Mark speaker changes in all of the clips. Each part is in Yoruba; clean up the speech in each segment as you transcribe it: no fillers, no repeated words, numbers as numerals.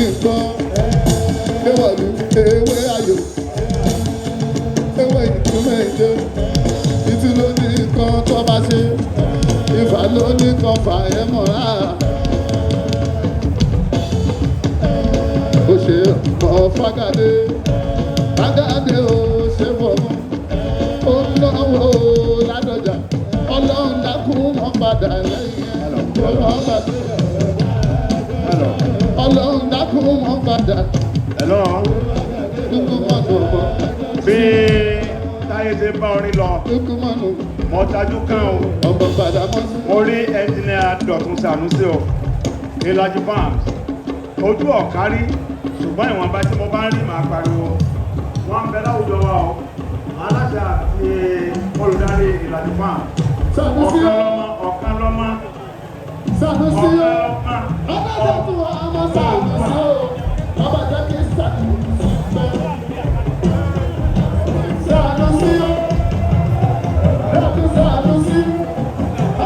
Speaker 1: ìgbọ́ ewọ̀lú ewé ayò ewé ìtumọ̀ èdè títí ló ní kan tó bá ṣe ìfà ló ní kan fà ẹ́ mọ́ra. ó ṣe mọ́ fagade fagade ó ṣe fọmọ ó náwó ládọjà ọlọ́run dákun mọ́ padà lẹ́yìn ọlọ́run dákun mọ́ padà.
Speaker 2: bí táyé ṣe bá orin lọ mo tajú kan o mo rí ẹnjìnìà Dọ̀tun Sànúsí o ìlàjì farms ojú ọ̀kárí ṣùgbọ́n ìwọ̀nba tí mo bá ń rí màá pariwo wọ́n ń bẹ láwùjọ wa o aláṣẹ àti olùdarí ìlàjì farms ọ̀kan lọ́mọ
Speaker 1: Sànúsí o ọba tó wà ọmọ Sànúsí o ọba jẹ́ kí Sànúsí pẹ́. Sànúsí o ẹ̀kú Sànúsí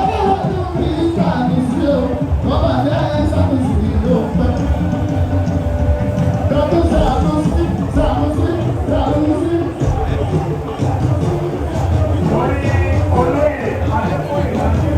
Speaker 1: ọba wà tó kí Sànúsí o ọba jẹ́ Sànúsí ló pẹ́. Ẹ̀kú Sànúsí Sànúsí Sànúsí.
Speaker 2: orí olóyè adẹ́kọ̀ọ́ ìlàjì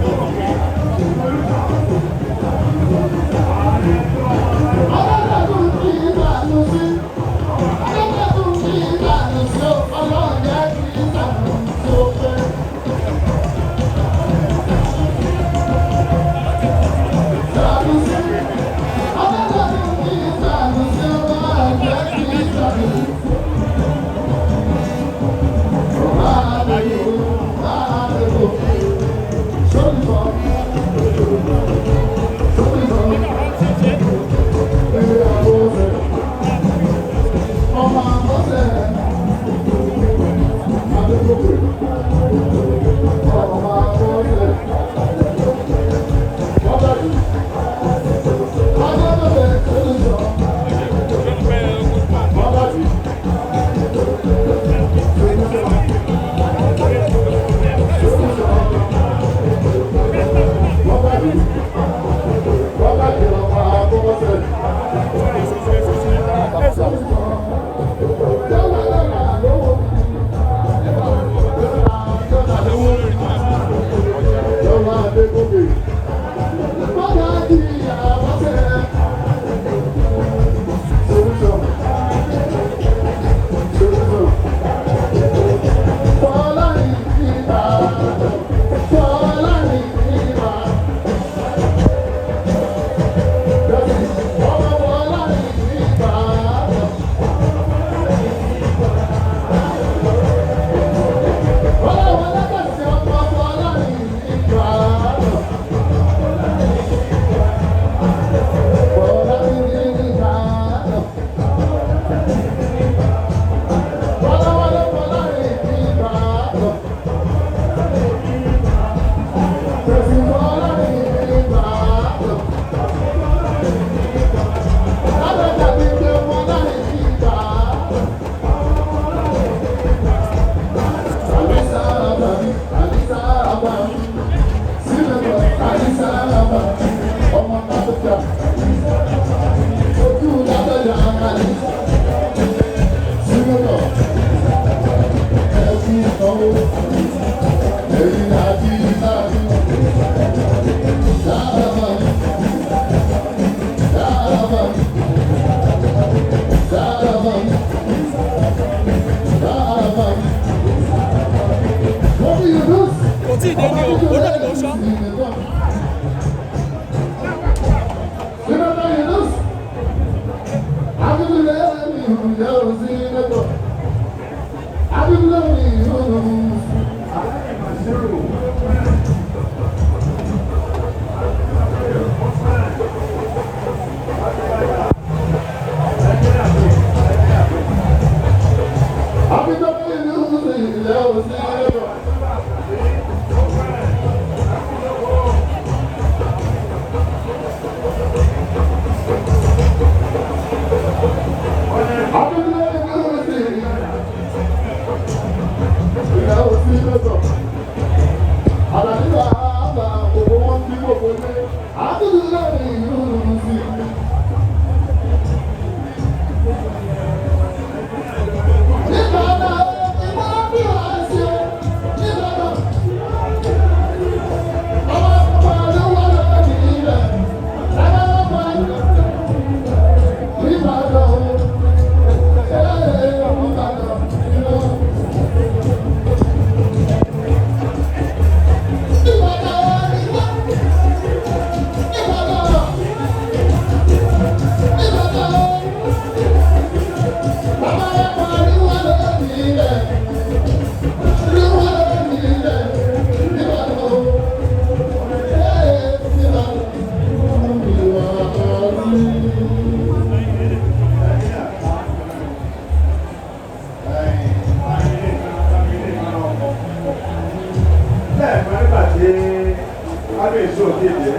Speaker 2: kábíyèsí òkè ìdè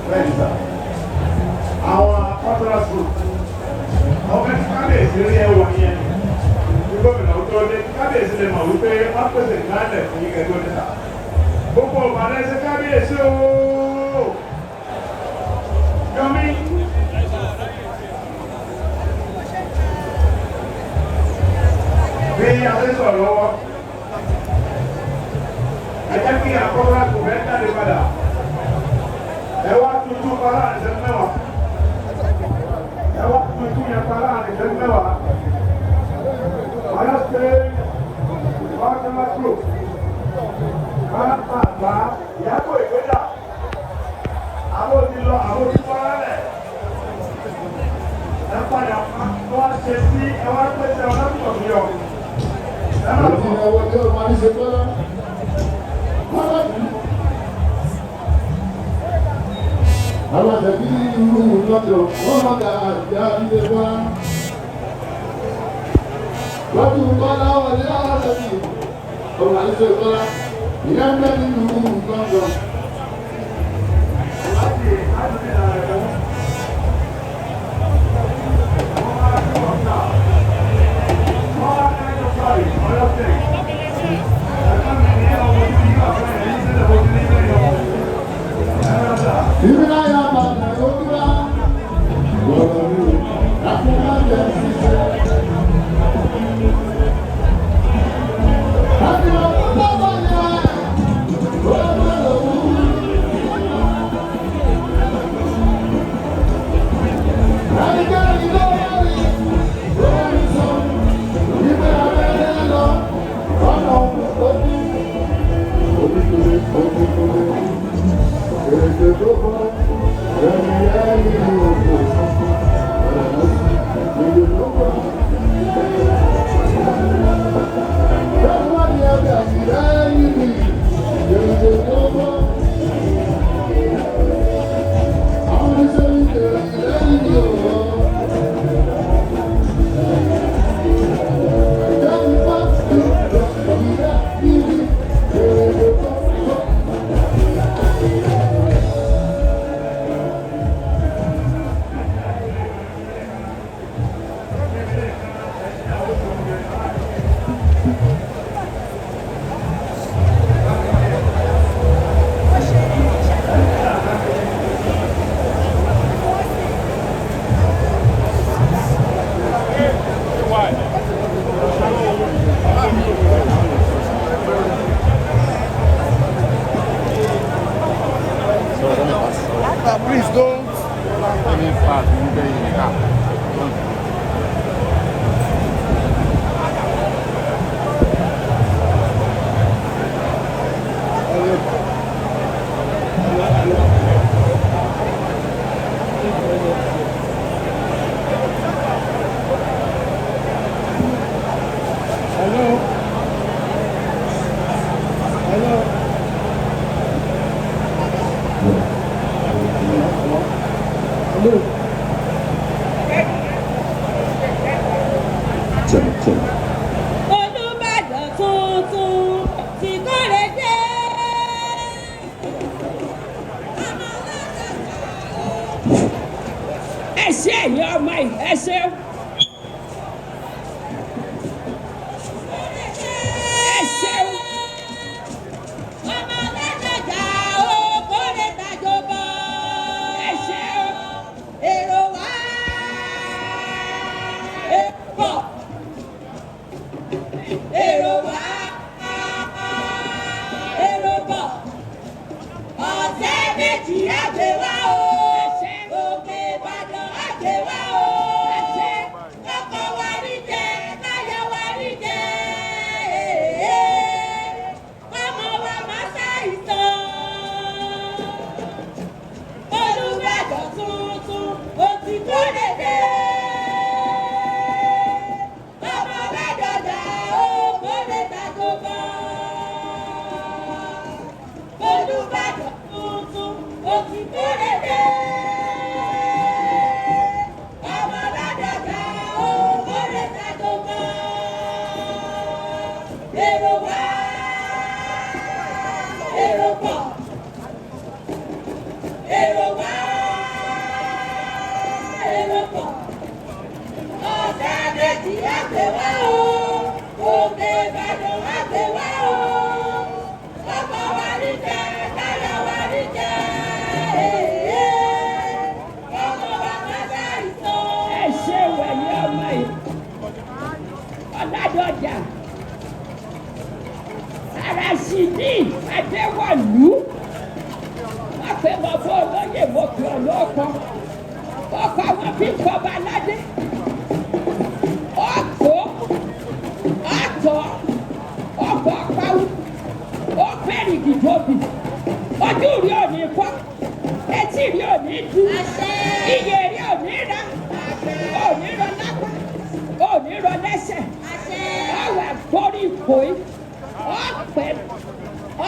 Speaker 2: bẹ́ẹ̀ níta àwọn cultural group ọ̀fẹ́ tí kábíyèsí rí ẹwà yẹn ní gómìnà tó dé kábíyèsí lè mọ̀ wípé wọ́n pèsè ìgbàlẹ̀ fún yíkẹ́ tó níta gbogbo ọ̀bàdàn ẹsẹ̀ kábíyèsí ooo yọmí. Bí a ṣe sọ̀rọ̀ lọ́wọ́ ẹ jẹ́ kí àkọ́kọ́ kò fẹ́ jáde padà ẹ wá tuntun para àìsàn mẹ́wàá ẹ wá tuntun yẹn para àìsàn mẹ́wàá ọ̀yọ́ ṣe ọ̀ṣọ́mọ́tò àgbà ìyàgò ìgbéjà àwọn òbí lọ àwọn òbí fọ́nrán rẹ̀ ẹ padà wọ́n ṣe sí ẹ wá pèsè ọlọ́pàá mi yọ.
Speaker 1: Àwọn tí wọ́n wọlé ọmọ àníṣe tọ́lá. Àwọn àtẹ̀bí irú lọ́dọ̀ wọ́n máa ga àjà ilé wa. Lọ́dún bọ́lá wọlé àtẹ̀bí ọmọ àníṣe tọ́lá. Ìyá ń bẹ́ nínú lọ́dọ̀.
Speaker 3: Please don't. Any part you get in the car.
Speaker 1: Hello. Hello.
Speaker 4: Olubadan tuntun ti kọ́lé dé. Ẹ ṣé ẹ̀yin ọmọ yìí, ẹ ṣé. Ẹ ṣeun. Ọmọ Ladoja o kò lè tàjọba. Ẹ ṣeun. Èrò wá. Èpọ̀. Èrò wá. Èrò bọ̀. Ọ̀sẹ̀ méjì àgbè wá o. Òkè Ìbàdàn àgbè wá o. Kọ́kọ́ wa rí jẹ, káyọ̀ wa rí jẹ. Ọmọ wa máa ṣàìsàn. Olubadan tuntun ó ti kọ́lé dé. Ọmọ Ladoja ó kọ́lé tàjọba. Olubadan tuntun ó ti kọ́lé dé. Ọmọ Ladoja ó kọ́lé tàjọba. Èrò wá, èrò bọ̀. òbí olóko ọkọ àwọn bí kọba aládé ọkọ ọtọ ọkọ ọpáwú ó bẹ̀rì gìdóbì ojú rí òní fọ́ etí rí òní du iye rí òní ra òní rọ lápá òní rọ lẹ́sẹ̀ ọwọ́ àgbórí ìkó yìí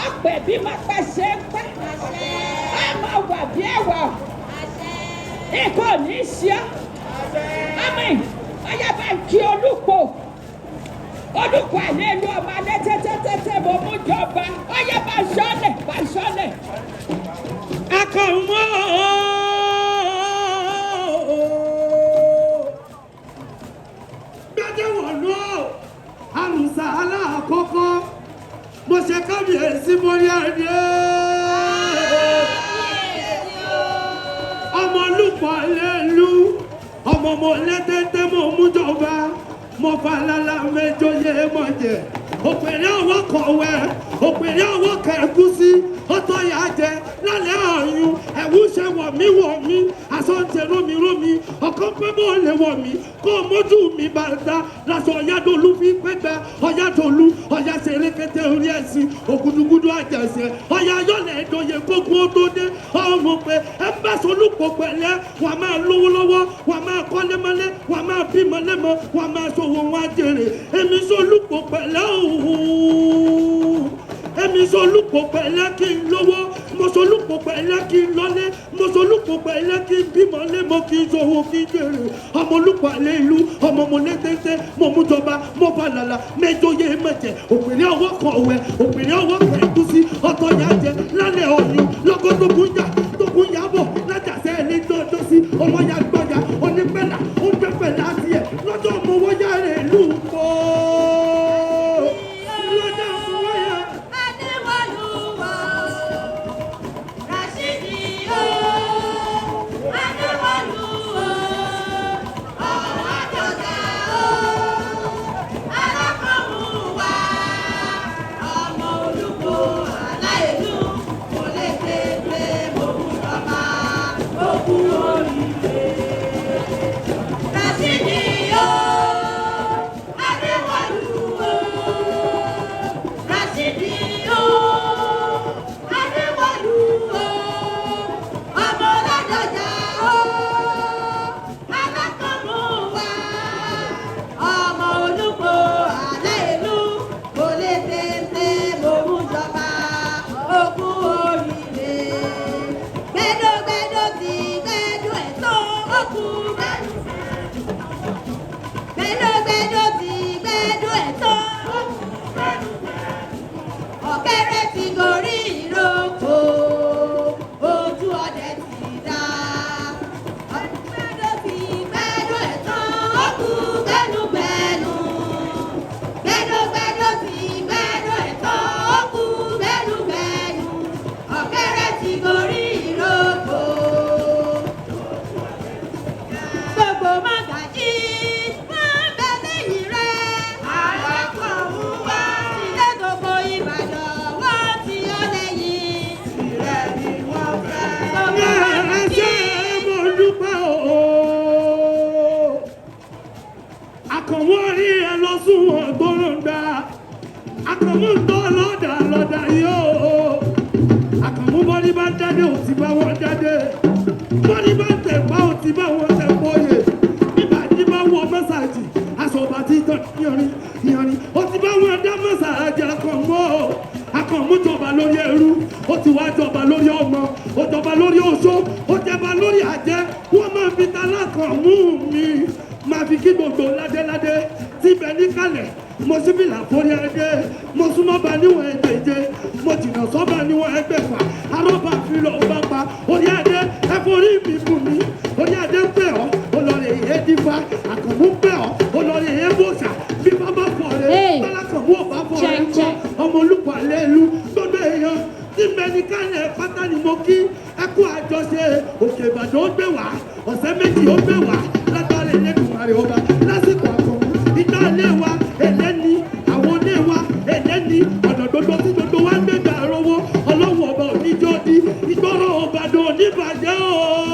Speaker 4: ọ̀pẹ bí máa pẹ́ ṣe ń pẹ́ ọmọ wà bí ẹ̀wà ikọ̀ ní í ṣe àmì ọyá bá ń kí olùkọ́ àlẹ́ ìlú ọmọ alẹ́ tẹ́tẹ́tẹ́tẹ́ mo mú jọba ọyá bá ṣọ́lẹ̀.
Speaker 5: akọ̀wọ́ gbẹ́dẹ̀wọ̀lú àrùsà aláàkọ́kọ́ mo ṣe kábíyèsí mórí adé ọmọ olùpọ̀ lẹ́lu ọmọ mo lẹ́tẹ́tẹ́ mo mú jọba mo falala méjòyè mọ̀jẹ̀ òpèrè ọwọ́ kọ̀wé òpèrè ọwọ́ kẹ̀kúsí ọtọ́ yà jẹ lálẹ́ ọ̀yun ẹ̀wù ṣe wọ̀ mí àsọ̀ǹtẹ̀ rómi ọ̀kan pé bó lè wọ̀ mí kó o mójú mi bá dá lásọ ọ̀yádọ́lù fi pẹ́gbẹ́ ọ̀yádọ́lù ọ̀yá ṣerékété orí ẹ̀sìn ògùdùgùdù àjẹsẹ̀ ọ̀yá ayọ̀lẹ̀ ẹ̀dọ̀yẹ kókó tó dé ọmọ pé ẹ bá solúpọ̀ pẹ̀lẹ́ wà máa lówó lọ́wọ́ wà máa kọ́lé mọ́lé wà máa bímọ lẹ́mọ wà máa ṣòwò wọn àjèrè èmi solúpọ̀ pẹ̀lẹ́ òun èmi solúpọ̀ pẹ̀lẹ́ kí n lówó mo solúpọ̀ pẹ̀lẹ́ kí n lọ́lé mo solúpọ̀ pẹ̀lẹ́ kí n bímọ lẹ́mọ kí n ṣòwò kí n jèrè ọmọ olùpọ̀ àlẹ́ ìlú ọmọ mo lé téńté mo mú jọba mo falala méjòyè mẹ̀jẹ̀ òpèrè ọwọ́ kọ̀wé òpèrè ọwọ́ kẹ̀kúsí ọ̀tọ̀ yà jẹ lálẹ́ ọ̀yun lọ́kọ́ tó kún yàbọ̀ lájàsẹ́ ẹni dọ́dọ́ sí ọmọ ya gbọ́dá onípẹ̀lá ó gbẹ́pẹ̀ láti ẹ̀ lọ́jọ́ mo wọ́yà rẹ̀ lù pọ̀. Ọlọ́wọ́ ọba oníjọ́ di ìgbọ́rọ̀ ọba dùn oníbàjẹ́ o.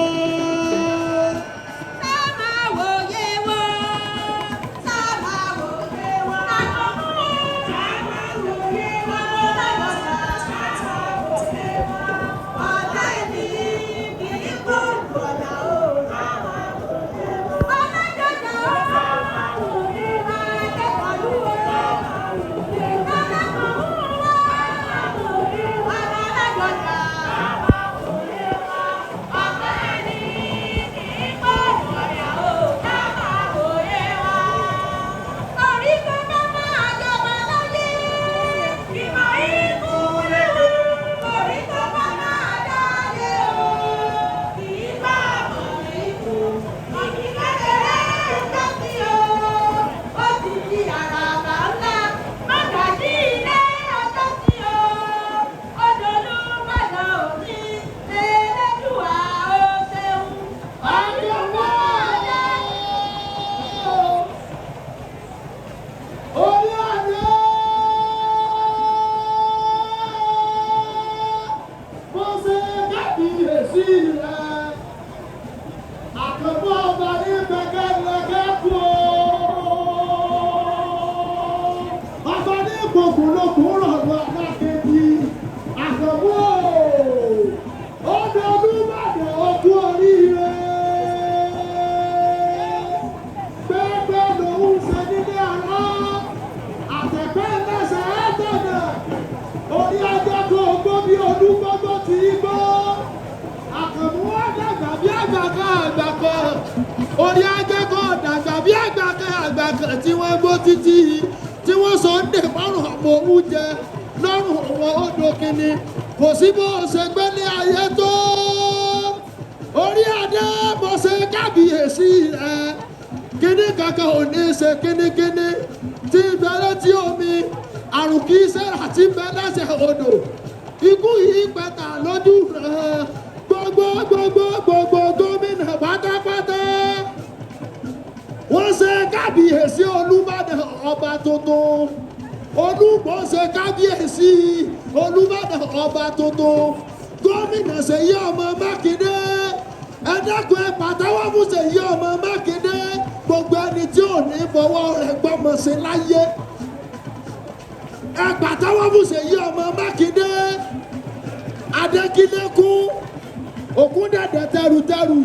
Speaker 1: Mo ṣe kábíyèsí rẹ̀, àkànmọ́ ọba ní gbẹgẹdẹgẹ kú o. Ọba ní gbogbológún rọ̀lú alákejì, àkànmọ́ ọdún Olúbàdàn ọkú oríire. Gbẹ́gbẹ́ lòún ṣe nílé àná, àtẹ̀pẹ́ lẹ́sẹ̀ ẹ́tọ̀nà, orí ajá kó gbó bí olúgbọ́gbọ́ ti gbó. Àkànmú wá dàgbà bí àgbàkan àgbàkan, orí ajá kó dàgbà bí àgbàkan àgbàkan tí wọ́n gbó títí tí wọ́n sọ ń dè márùn ọmọ oúnjẹ lọ́rùn wọn ó dókínní. Kò sí bó ṣe gbé ní ayé tó. Orí adé mo ṣe kábíyèsí rẹ̀. Kíní kankan ò ní ṣe kínníkínní tí ìbẹ̀rẹ̀ tí omi àrùn kì í ṣe àti bẹ́lẹ́sẹ̀ odò. Ikú yìí pẹ̀tà lójú rẹ̀ gbogbo gómìnà pátápátá. Wọ́n ṣe kábíyèsí Olúbàdàn ọba tuntun. Olúgbò ṣe kábíyèsí Olúbàdàn ọba tuntun. Gómìnà Ṣèyí ọmọ Mákindé. Ẹ dákun ẹ pàtẹ́wọ́ fún Ṣèyí ọmọ Mákindé. Gbogbo ẹni tí ò ní fọwọ́ rẹ̀ gbọ́mọ sí láyé. Ẹ pàtẹ́wọ́ fún Ṣèyí ọmọ Mákindé. Adékílékún Ògúndẹ̀dẹ̀ tẹrùtẹrù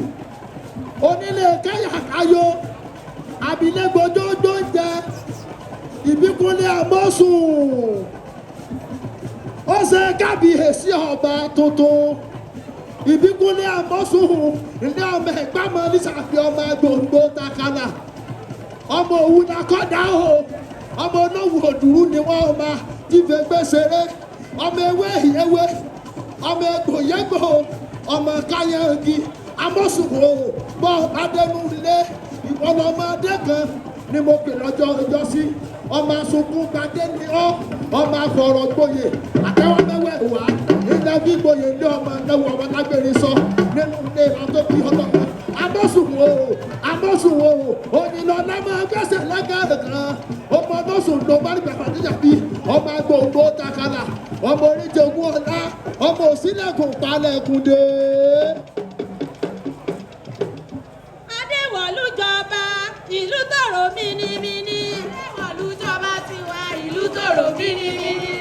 Speaker 1: onílé káyàkáyò abilégbòjòjò ń jẹ Ìbíkúnlé Amósùn. Ó ṣe kábíyèsí ọba tuntun Ìbíkúnlé Amósùn ní ọmọ ìgbàmọ nísàbí ọmọ gbòǹgbò takala ọmọ òwú nakọ́dá o ọmọ olówó òdùrú ni wọ́n máa ti fẹ́ gbé ṣeré ọmọ ewé ìyẹ́wé ọmọ egbòyégbò ọmọ káyọ̀ǹgì Amósùn o bọ́ adẹnu lé ìwọlọmọdé kan ni mo pè lọ́jọ́ ọjọ́ sí ọmọ asunkun gbadé ni ọ́ ọmọ afọ̀rọ̀ gboyè àtẹwọ́ mẹ́wẹ́ wá ilẹ̀ bí gboyè ní ọmọ ẹ̀wọ̀ ọmọ lágbèrè sọ nínú ilé ìrántó bí ọlọ́mọ Amósùn o òyìnlọ́lá máa gbẹ́sẹ̀ lẹ́gẹ̀ẹ́ kan ọmọ Amósùn ló bá nígbà pàdéjà bí ọmọ gbòǹgbò takala ọmọ oríjogún ọlá ọmọ òsínlẹ̀kùn palẹ̀kùn dé.
Speaker 4: Adéwọ̀lú jọba ìlú tòrò mínímíní. Adéwọ̀lú jọba tiwa ìlú tòrò mínímíní.